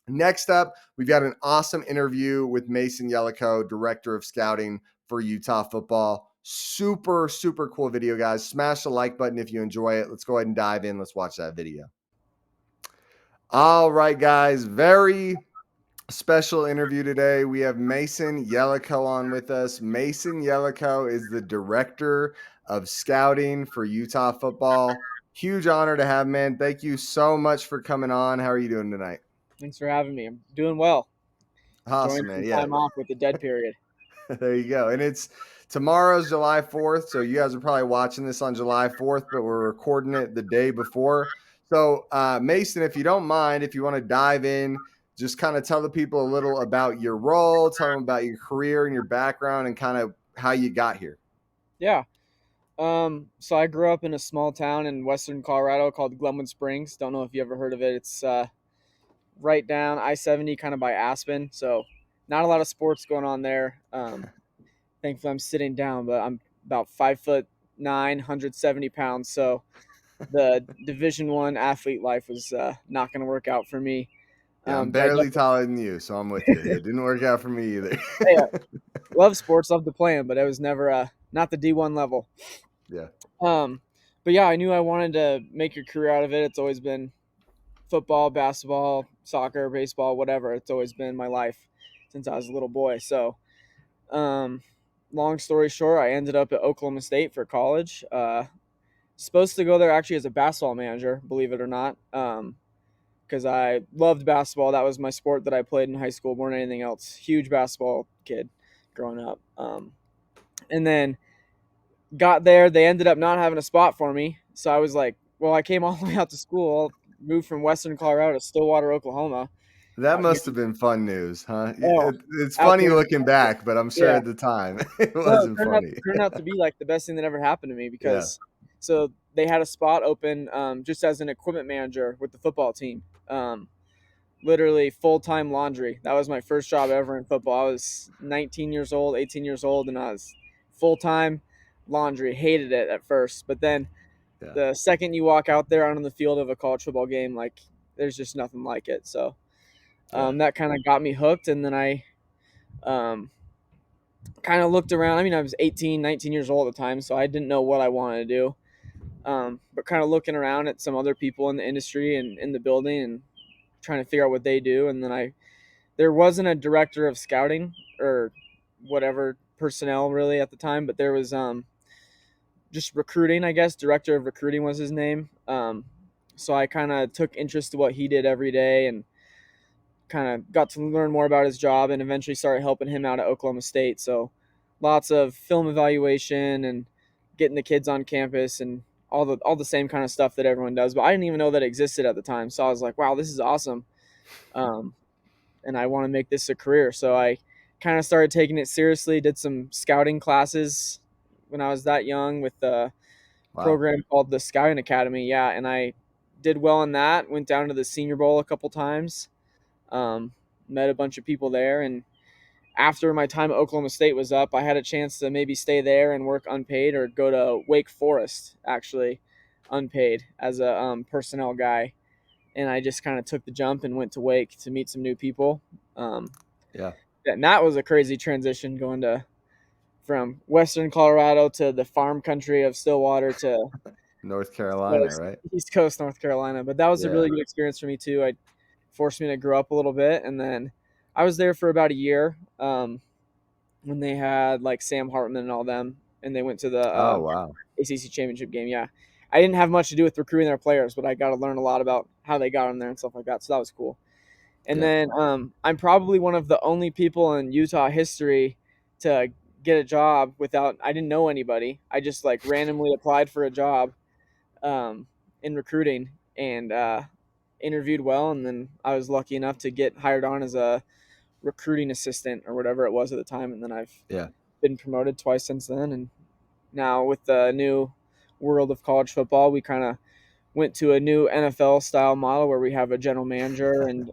Next up, we've got an awesome interview with Mason Yellico, Director of Scouting for Utah football. Super, super cool video, guys. Smash the like button if you enjoy it. Let's go ahead and dive in. Let's watch that video. All right, guys. Very special interview today. We have Mason Yellico on with us. Mason Yellico is the Director of Scouting for Utah football. Huge honor to have, man. Thank you so much for coming on. How are you doing tonight? Thanks for having me. I'm doing well. Enjoying Awesome, man. some Yeah. time off with the dead period. There you go. And it's tomorrow's July 4th. So you guys are probably watching this on July 4th, but we're recording it the day before. So, Mason, if you don't mind, if you want to dive in, just kind of tell the people a little about your role, tell them about your career and your background and kind of how you got here. Yeah. So I grew up in a small town in western Colorado called Glenwood Springs. Don't know if you ever heard of it. It's right down I-70, kind of by Aspen. So not a lot of sports going on there. Thankfully, I'm sitting down, but I'm about 5'9", 170 pounds. So the Division I athlete life was not going to work out for me. Yeah, I'm But I barely definitely taller than you, so I'm with you. It didn't work out for me either. yeah, love sports, love to play them, but it was never not the D1 level. Yeah. Um, but yeah, I knew I wanted to make a career out of it. It's always been football, basketball, soccer, baseball, whatever. It's always been my life since I was a little boy. So, um, long story short, I ended up at Oklahoma State for college. Supposed to go there actually as a basketball manager, believe it or not, because I loved basketball. That was my sport that I played in high school more than anything else. Huge basketball kid growing up. And then got there. They ended up not having a spot for me. So I was like, well, I came all the way out to school, moved from Western Colorado to Stillwater, Oklahoma. That Out here. must have been fun news, huh? Oh, It's out funny there. looking back, but I'm sure Yeah. at the time it No, it wasn't turned out funny. turned out to be like the best thing that ever happened to me Yeah. because so they had a spot open just as an equipment manager with the football team. Literally full time laundry. That was my first job ever in football. I was 19 years old, 18 years old, and I was full time laundry. Hated it at first, but then Yeah. the second you walk out there on the field of a college football game, like there's just nothing like it. So Yeah. that kind of got me hooked, and then I um, kind of looked around. I mean, I was 18, 19 years old at the time, so I didn't know what I wanted to do. But kind of looking around at some other people in the industry and in the building and trying to figure out what they do, and then there wasn't a director of scouting or whatever personnel really at the time, but there was just recruiting, I guess. Director of recruiting was his name. So I kind of took interest to what he did every day and kind of got to learn more about his job and eventually started helping him out at Oklahoma State. So lots of film evaluation and getting the kids on campus and all the same kind of stuff that everyone does. But I didn't even know that existed at the time. So I was like, wow, this is awesome. Um, and I want to make this a career. So I kind of started taking it seriously, did some scouting classes when I was that young with the Wow. program called the Scouting Academy. Yeah, and I did well in that. Went down to the Senior Bowl a couple times. Um, Met a bunch of people there, and after my time at Oklahoma State was up, I had a chance to maybe stay there and work unpaid, or go to Wake Forest actually, unpaid as a personnel guy. And I just kind of took the jump and went to Wake to meet some new people. Um, Yeah. and that was a crazy transition going to from Western Colorado to the farm country of Stillwater to North Carolina, right? East Coast, North Carolina. But that was a Yeah. really good experience for me too. It forced me to grow up a little bit, and then I was there for about a year when they had like Sam Hartman and all them, and they went to the Oh, wow. ACC championship game. Yeah, I didn't have much to do with recruiting their players, but I got to learn a lot about how they got them there and stuff like that. So that was cool. And Yeah. then I'm probably one of the only people in Utah history to get a job without I didn't know anybody. I just like randomly applied for a job um, in recruiting and interviewed well, and then I was lucky enough to get hired on as a recruiting assistant or whatever it was at the time, and then I've Yeah. been promoted twice since then. And now with the new world of college football, we kind of went to a new NFL style model where we have a general manager and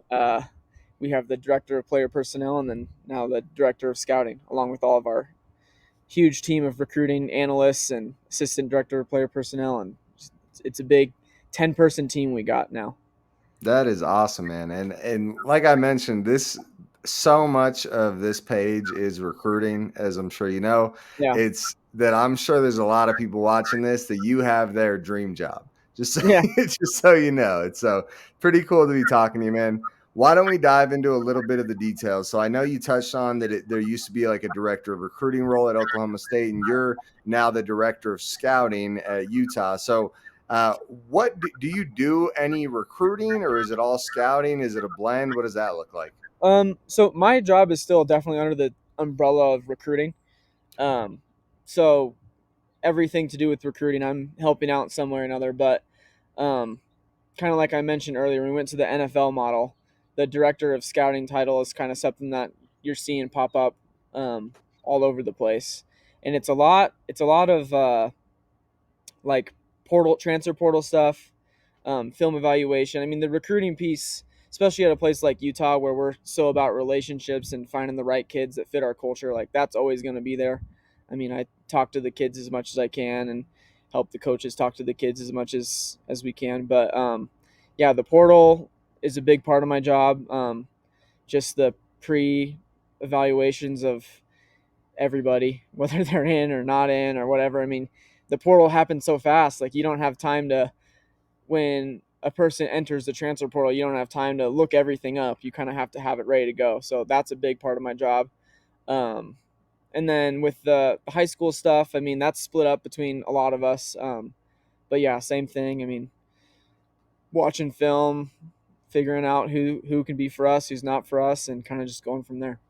we have the director of player personnel, and then now the director of scouting, along with all of our huge team of recruiting analysts and assistant director of player personnel. And it's a big 10-person team we got now. That is awesome, man. And like I mentioned, this so much of this page is recruiting, as I'm sure you know. Yeah. It's that I'm sure there's a lot of people watching this that you have their dream job. Just so, Yeah. just so you know. It's so pretty cool to be talking to you, man. Why don't we dive into a little bit of the details? So I know you touched on that there used to be like a director of recruiting role at Oklahoma State, and you're now the director of scouting at Utah. So what do you do any recruiting, or is it all scouting? Is it a blend? What does that look like? So my job is still definitely under the umbrella of recruiting. Um, so everything to do with recruiting, I'm helping out some way or another. But um, kind of like I mentioned earlier, we went to the NFL model. The director of scouting title is kind of something that you're seeing pop up um, all over the place, and it's a lot. It's a lot of like portal transfer portal stuff, film evaluation. I mean, the recruiting piece, especially at a place like Utah where we're so about relationships and finding the right kids that fit our culture, like that's always going to be there. I mean, I talk to the kids as much as I can and help the coaches talk to the kids as much as we can. But yeah, the portal is a big part of my job. Just the pre evaluations of everybody, whether they're in or not in or whatever. I mean, the portal happens so fast. Like you don't have time to when a person enters the transfer portal, you don't have time to look everything up. You kind of have to have it ready to go. So that's a big part of my job. Um, and then with the high school stuff, I mean, that's split up between a lot of us. But yeah, same thing. I mean, watching film, figuring out who can be for us, who's not for us, and kind of just going from there.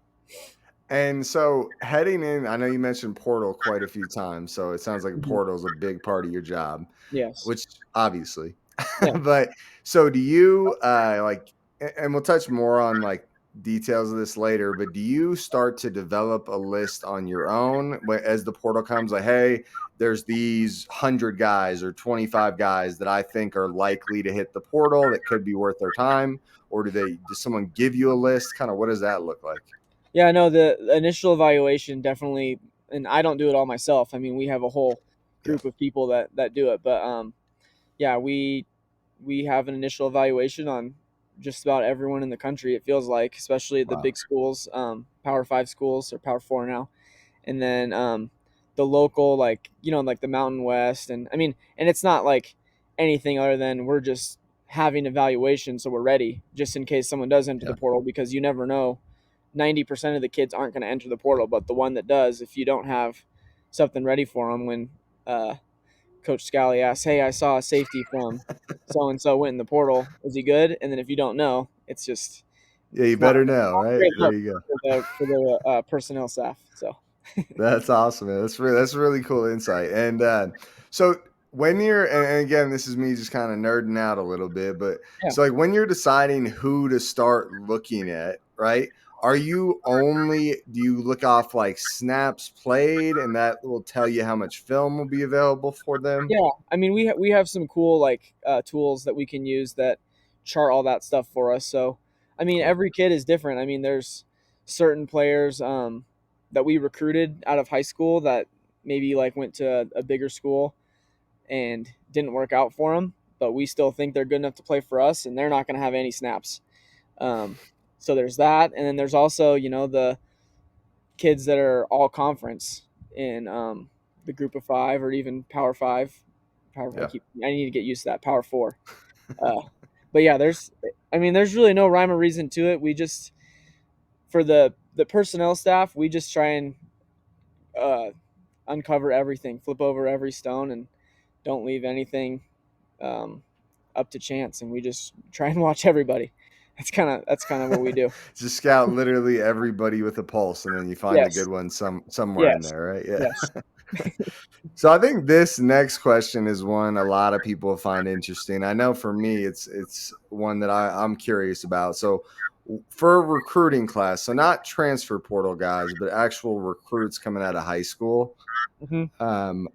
And so heading in, I know you mentioned portal quite a few times, so it sounds like Mhm. portal is a big part of your job, Yes. which obviously. Yeah. But so do you like and we'll touch more on like details of this later, but do you start to develop a list on your own as the portal comes like, hey, there's these 100 guys or 25 guys that I think are likely to hit the portal that could be worth their time, or does someone give you a list? Kind of what does that look like? Yeah, no, the initial evaluation definitely, and I don't do it all myself. I mean, we have a whole Yeah. group of people that do it, but yeah, we have an initial evaluation on just about everyone in the country. It feels like, especially the Wow. big schools, Power Five schools or Power Four now, and then the local, like like the Mountain West, and I mean, and it's not like anything other than we're just having evaluation, so we're ready just in case someone does enter the Yeah. portal because you never know. 90% of the kids aren't going to enter the portal, but the one that does, if you don't have something ready for them when uh, Coach Scally asks, "Hey, I saw a safety from so and so went in the portal. Is he good?" And then if you don't know, it's just Yeah, you it's not better know, a right? great There look you go. for the personnel staff. So That's awesome, man. That's really cool insight. And so when you're and again, this is me just kind of nerding out a little bit, but yeah, so like when you're deciding who to start looking at, right? Do you look off like snaps played and that will tell you how much film will be available for them? yeah. I mean, we have some cool like tools that we can use that chart all that stuff for us. So I mean, Cool. every kid is different. I mean, there's certain players that we recruited out of high school that maybe like went to a bigger school and didn't work out for them, but we still think they're good enough to play for us, and they're not going to have any snaps. Um, so there's that, and then there's also the kids that are all conference in the group of five or even Power Five. Yeah. I need to get used to that Power Four. Uh, but yeah, there's really no rhyme or reason to it. We just for the personnel staff, we just try and uh, uncover everything, flip over every stone, and don't leave anything um, up to chance, and we just try and watch everybody. That's kind of what we do. Just scout literally everybody with a pulse and then you find the good Yes, ones somewhere in yes, there, right? yes. Yeah. So I think this next question is one a lot of people find interesting. I know for me, it's one that I'm curious about. So for a recruiting class, so not transfer portal guys, but actual recruits coming out of high school. Hmm. Um,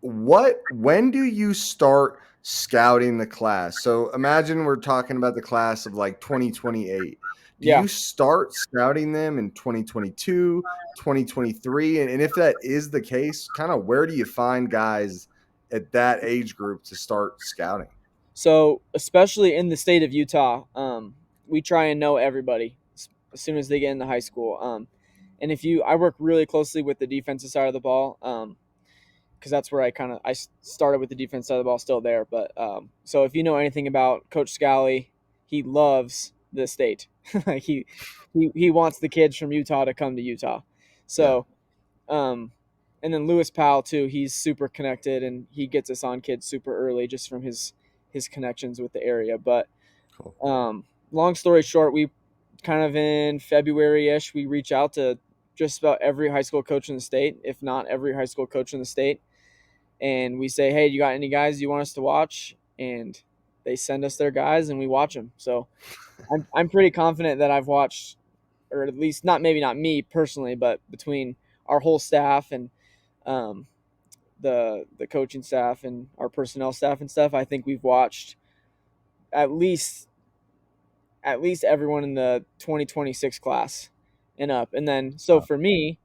when do you start scouting the class? So imagine we're talking about the class of like 2028. Do Yeah, you start scouting them in 2022, 2023? And if that is the case, kind of where do you find guys at that age group to start scouting? So especially in the state of Utah, we try and know everybody as soon as they get into high school. And if you, I work really closely with the defensive side of the ball. Because that's where I started with the defense side of the ball, still there. But so if you know anything about Coach Scally, he loves the state. Like he wants the kids from Utah to come to Utah. Yeah, So um, and then Lewis Powell too. He's super connected and he gets us on kids super early just from his connections with the area. But cool. long story short, we kind of in February ish we reach out to just about every high school coach in the state, if not every high school coach in the state, and we say, "Hey, you got any guys you want us to watch?" And they send us their guys, and we watch them. So I'm pretty confident that I've watched, or at least not me personally, but between our whole staff and um, the coaching staff and our personnel staff and stuff, I think we've watched at least at least everyone in the 2026 class and up. And then so for me,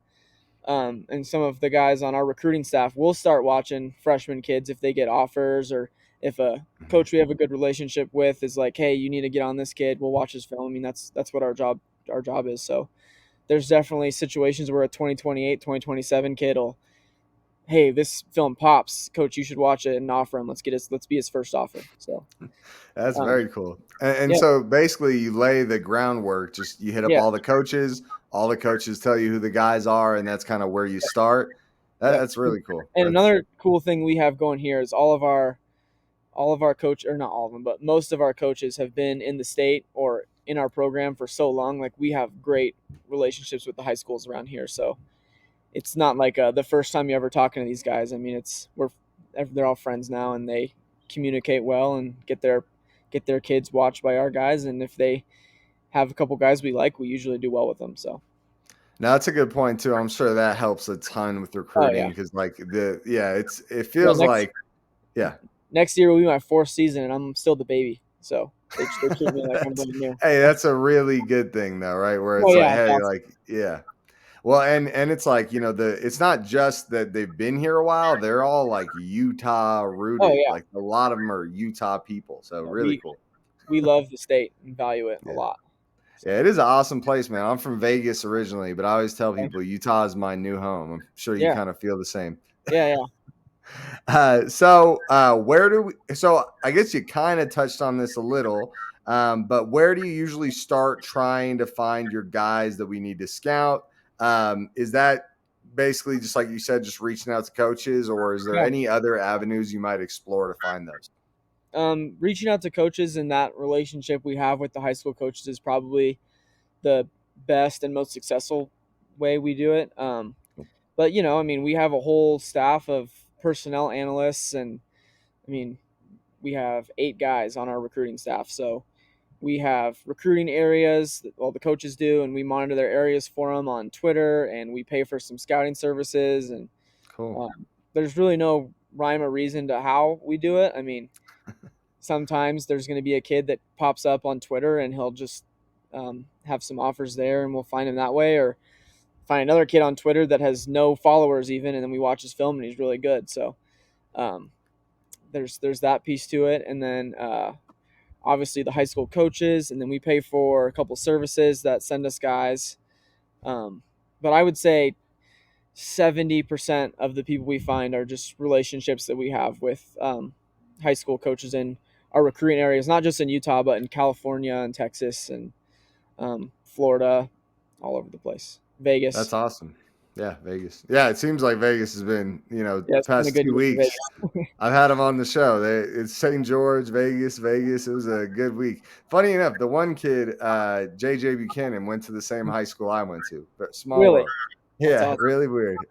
and some of the guys on our recruiting staff, we'll start watching freshman kids if they get offers, or if a Mhm. coach we have a good relationship with is like, hey, you need to get on this kid, we'll watch his film. I mean, that's what our job is. So there's definitely situations where a 2028 2027 kid will, hey, this film pops, coach, you should watch it and offer him. Let's be his first offer. So That's um, very cool. And yeah, so basically, you lay the groundwork. Just you hit up yeah, all the coaches. All the coaches tell you who the guys are, and that's kind of where you start. yeah. That's really cool. And That's another cool thing we have going here is all of our coach, or not all of them, but most of our coaches have been in the state or in our program for so long. Like we have great relationships with the high schools around here. So it's not like the first time you ever talking to these guys. I mean, they're all friends now and they communicate well and get their kids watched by our guys. And if they have a couple guys we like, we usually do well with them. So, now that's a good point too. I'm sure that helps a ton with oh recruiting yeah, because like it yeah. feels like yeah. Next year will be my fourth season and I'm still the baby. So they treat me like I'm That's, brand new. hey, that's a really good thing though, right? Where Oh it's like, yeah, it's hey, awesome. like yeah. Well, and it's like, it's not just that they've been here a while, they're all like Utah Oh rooted. yeah. Like a lot of them are Utah people. So Yeah, really cool. we love the state and value it a Yeah. lot. Yeah, So it is an awesome place, man. I'm from Vegas originally, but I always tell okay. people Utah is my new home. I'm sure you Yeah, kind of feel the same. yeah, yeah. Where do we? So I guess you kind of touched on this a little, but where do you usually start trying to find your guys that we need to scout? Is that basically just like you said, just reaching out to coaches, or is there Yeah. any other avenues you might explore to find those? Reaching out to coaches and that relationship we have with the high school coaches is probably the best and most successful way we do it. But I mean, we have a whole staff of personnel analysts, and I mean, we have 8 guys on our recruiting staff. So we have recruiting areas that all the coaches do, and we monitor their areas for them on Twitter, and we pay for some scouting services. And Cool. there's really no rhyme or reason to how we do it. I mean, sometimes there's going to be a kid that pops up on Twitter, and he'll just have some offers there, and we'll find him that way, or find another kid on Twitter that has no followers even, and then we watch his film and he's really good. So um, there's that piece to it, and then obviously the high school coaches, and then we pay for a couple services that send us guys. But I would say 70% of the people we find are just relationships that we have with high school coaches in our recruiting areas, not just in Utah, but in California and Texas and Florida, all over the place. That's Vegas. awesome. Yeah, Vegas. Yeah, it seems like Vegas has been, Yeah, it's been a past good two year for weeks. Vegas. I've had them on the show. It's St. George, Vegas, Vegas. It was a good week. Funny enough, the one kid, JJ Buchanan, went to the same high school I went to, but small Really? world. That's Yeah, awesome. really weird.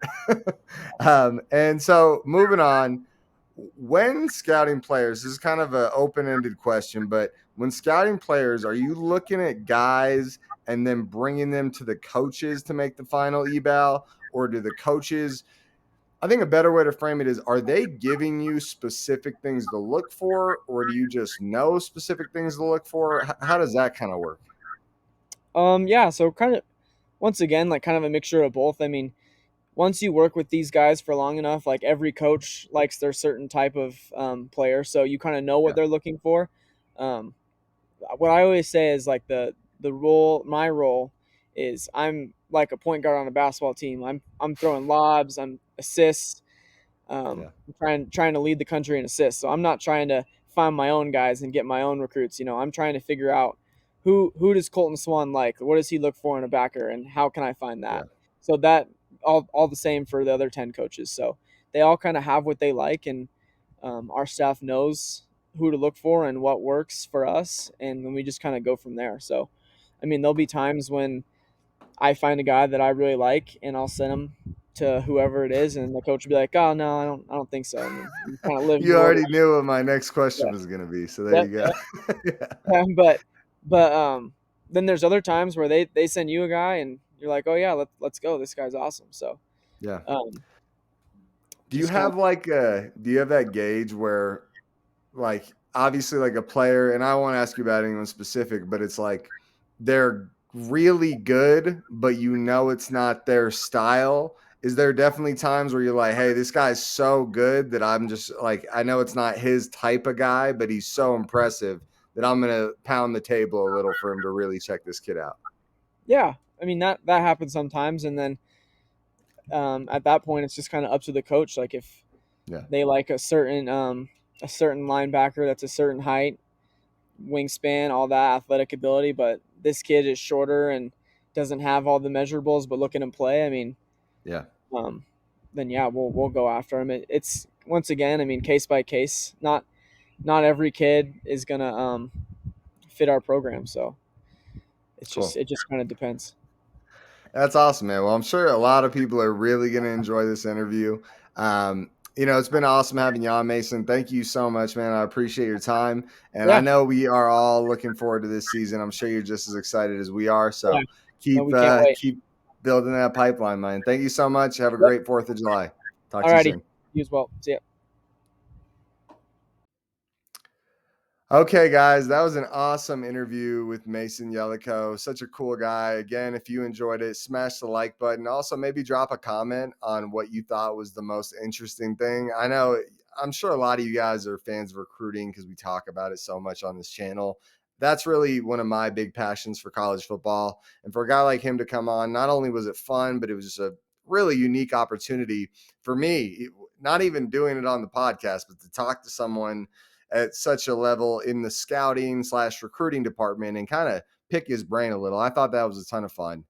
And so moving on, when scouting players, this is kind of an open-ended question, but when scouting players, are you looking at guys and then bringing them to the coaches to make the final eval, or do the coaches? I think a better way to frame it is, are they giving you specific things to look for, or do you just know specific things to look for? How does that kind of work? Yeah, so kind of once again, like kind of a mixture of both. I mean, once you work with these guys for long enough, like every coach likes their certain type of player, so you kind of know what Yeah. they're looking for. Um, what I always say is like the role, my role is I'm like a point guard on a basketball team. I'm throwing lobs, I'm assists, Yeah. trying to lead the country in assists. So I'm not trying to find my own guys and get my own recruits. I'm trying to figure out who does Colton Swan like? What does he look for in a backer, and how can I find Yeah. that? So that all the same for the other 10 coaches. So they all kind of have what they like, and our staff knows who to look for and what works for us, and then we just kind of go from there. So, I mean, there'll be times when I find a guy that I really like, and I'll send him to whoever it is, and the coach will be like, "Oh no, I don't think so," and then you kind of live You more. already knew what my next Yeah, question was going to be. So there yep, you go. yep, Yeah. yeah, but then there's other times where they send you a guy, and you're like, "Oh yeah, let's go. This guy's awesome." So, Yeah. um, Do you just kind of have do you have that gauge where, like, obviously, like a player, and I won't ask you about anyone specific, but it's like they're really good, but it's not their style. Is there definitely times where you're like, hey, this guy's so good that I'm just like, I know it's not his type of guy, but he's so impressive that I'm going to pound the table a little for him to really check this kid out? yeah. I mean that happens sometimes, and then at that point, it's just kind of up to the coach. Like if Yeah. they like a certain linebacker that's a certain height, wingspan, all that athletic ability, but this kid is shorter and doesn't have all the measurables, but look at him play. I mean, Yeah. um, then yeah, we'll go after him. It's once again, I mean, case by case. Not every kid is gonna fit our program, so Cool. it just kind of depends. That's awesome, man. Well, I'm sure a lot of people are really going to enjoy this interview. It's been awesome having you on, Mason. Thank you so much, man. I appreciate your time. And I Yeah, know we are all looking forward to this season. I'm sure you're just as excited as we are. yeah. So No, we can't wait. keep building that pipeline, man. Thank you so much. Have a Yep. great 4th of July. Talk to you Alrighty. soon. You as well. See ya. Okay, guys, that was an awesome interview with Mason Yellico. Such a cool guy. Again, if you enjoyed it, smash the like button. Also, maybe drop a comment on what you thought was the most interesting thing. I'm sure a lot of you guys are fans of recruiting because we talk about it so much on this channel. That's really one of my big passions for college football. And for a guy like him to come on, not only was it fun, but it was just a really unique opportunity for me, not even doing it on the podcast, but to talk to someone at such a level in the scouting/recruiting department and kind of pick his brain a little. I thought that was a ton of fun.